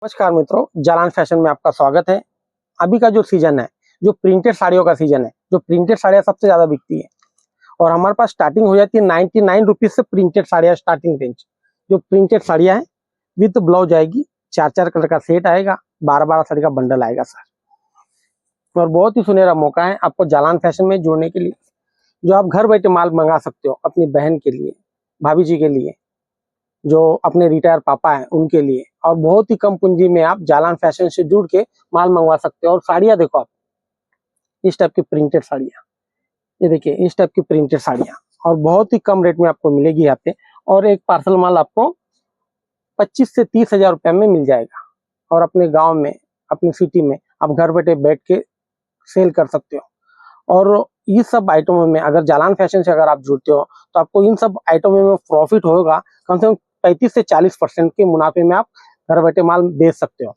नमस्कार मित्रों, जालान फैशन में आपका स्वागत है। अभी का जो सीजन है, जो प्रिंटेड साड़ियों का सीजन है, जो प्रिंटेड साड़ियाँ सबसे ज्यादा बिकती है और हमारे पास स्टार्टिंग हो जाती है 99 रुपीज से प्रिंटेड साड़ियाँ स्टार्टिंग रेंज। जो प्रिंटेड साड़ियाँ हैं विद ब्लाउज आएगी, 4-4 कलर का सेट आएगा, 12-12 साड़ी का बंडल आएगा सर। और बहुत ही सुनहरा मौका है आपको जालान फैशन में जुड़ने के लिए, जो आप घर बैठे माल मंगा सकते हो अपनी बहन के लिए, भाभी जी के लिए, जो अपने रिटायर पापा हैं उनके लिए, और बहुत ही कम पूंजी में आप जालान फैशन से जुड़ के माल मंगवा सकते हो। और साड़ियाँ देखो आप, इस टाइप की प्रिंटेड साड़ियाँ, ये देखिए इस टाइप की प्रिंटेड साड़ियाँ, और बहुत ही कम रेट में आपको मिलेगी यहाँ पे। और एक पार्सल माल आपको 25 से 30 हजार रुपये में मिल जाएगा। और अपने गाँव में, अपनी सिटी में आप घर बैठे बैठ के सेल कर सकते हो। और ये सब आइटमों में अगर जालान फैशन से अगर आप जुड़ते हो तो आपको इन सब आइटमों में प्रॉफिट होगा। कम से कम 35 से 40% के मुनाफे में आप घर बैठे माल बेच सकते हो।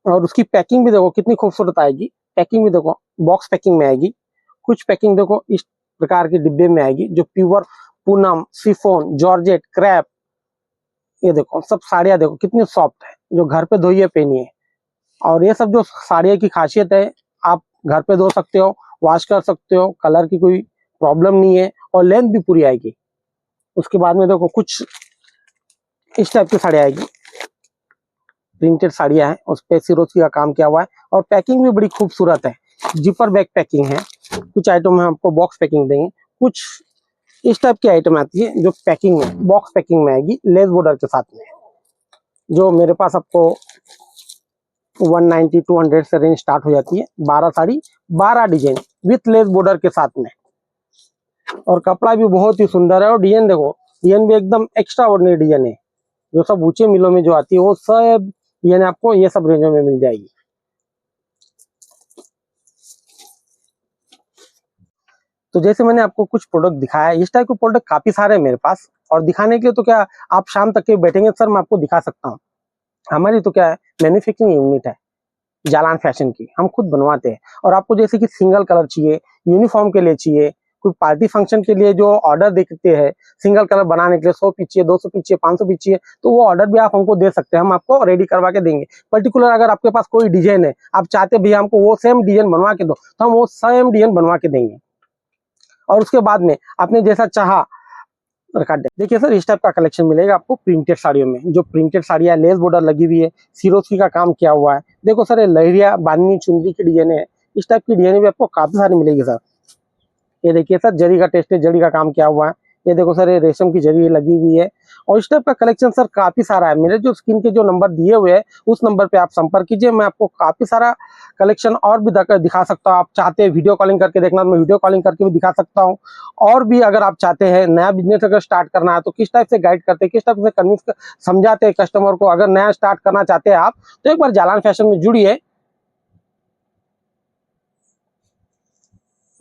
और उसकी पैकिंग भी देखो कितनी खूबसूरत आएगी। पैकिंग भी देखो बॉक्स पैकिंग में आएगी, कुछ पैकिंग देखो इस प्रकार के डिब्बे में आएगी, जो pure Poonam, chiffon, georgette, crepe, ये देखो सब साड़ियाँ देखो कितनी सॉफ्ट है, जो घर पे धोइए पहनिए। और ये सब जो साड़ियों की खासियत है, आप घर पे धो सकते हो, वॉश कर सकते हो, कलर की कोई प्रॉब्लम नहीं है, और लेंथ भी पूरी आएगी। उसके बाद में देखो कुछ इस टाइप की साड़ी आएगी, प्रिंटेड साड़ियाँ हैं, उस पे सिरोस्की का काम किया हुआ है, और पैकिंग भी बड़ी खूबसूरत है। जिपर बैग पैकिंग है, कुछ आइटम में आपको बॉक्स पैकिंग देंगे, कुछ इस टाइप की आइटम आती है जो पैकिंग में बॉक्स पैकिंग में आएगी, लेस बॉर्डर के साथ में, जो मेरे पास आपको 190-200 से रेंज स्टार्ट हो जाती है। 12 sari, 12 design with less border के साथ में, और कपड़ा भी बहुत ही सुंदर है। और डिजाइन देखो, डिजाइन भी एकदम एक्स्ट्रा ऑर्डिनरी डिजाइन है, जो सब ऊंचे मिलों में जो आती है वो सब डिजाइन आपको ये सब रेंजों में मिल जाएगी। तो जैसे मैंने आपको कुछ प्रोडक्ट दिखाया, इस टाइप के प्रोडक्ट काफी सारे हैं मेरे पास, और दिखाने के लिए तो क्या आप शाम तक के बैठेंगे सर मैं आपको दिखा सकता हूँ। हमारी तो क्या है, मैन्युफैक्चरिंग यूनिट है जालान फैशन की, हम खुद बनवाते हैं। और आपको जैसे कि सिंगल कलर चाहिए, यूनिफॉर्म के लिए चाहिए, कोई पार्टी फंक्शन के लिए जो ऑर्डर देते हैं सिंगल कलर बनाने के लिए, 100 पीस चाहिए, 200 पीस चाहिए, 500 पीस चाहिए, तो वो ऑर्डर भी आप हमको दे सकते हैं, हम आपको रेडी करवा के देंगे। पर्टिकुलर अगर आपके पास कोई डिजाइन है, आप चाहते भैया हमको वो सेम डिजाइन बनवा के दो, तो हम वो सेम डिजाइन बनवा के देंगे। और उसके बाद में आपने जैसा चाहा रखा दे। देखिए सर, इस टाइप का कलेक्शन मिलेगा आपको प्रिंटेड साड़ियों में, जो प्रिंटेड साड़ियाँ लेस बॉर्डर लगी हुई है, सिरोस्की का काम किया हुआ है। देखो सर, ये लहरिया बांधनी चुनरी की डिजाइन है, इस टाइप की डिजाइन भी आपको काफी सारी मिलेगी सर। ये देखिए सर, जरी का टेस्ट है, जरी का काम किया हुआ है। ये देखो सर, ये रेशम की जरी लगी हुई है। और इस टाइप का कलेक्शन सर काफी सारा है। मेरे जो स्क्रीन के जो नंबर दिए हुए हैं उस नंबर पे आप संपर्क कीजिए, मैं आपको काफी सारा कलेक्शन और भी दिखा सकता हूँ। आप चाहते हैं वीडियो कॉलिंग करके देखना तो मैं वीडियो कॉलिंग करके भी दिखा सकता हूँ। और भी अगर आप चाहते हैं नया बिजनेस अगर स्टार्ट करना है तो किस टाइप से गाइड करते हैं, किस टाइप से कन्विंस समझाते हैं कस्टमर को, अगर नया स्टार्ट करना चाहते हैं आप, तो एक बार जालान फैशन में जुड़िए।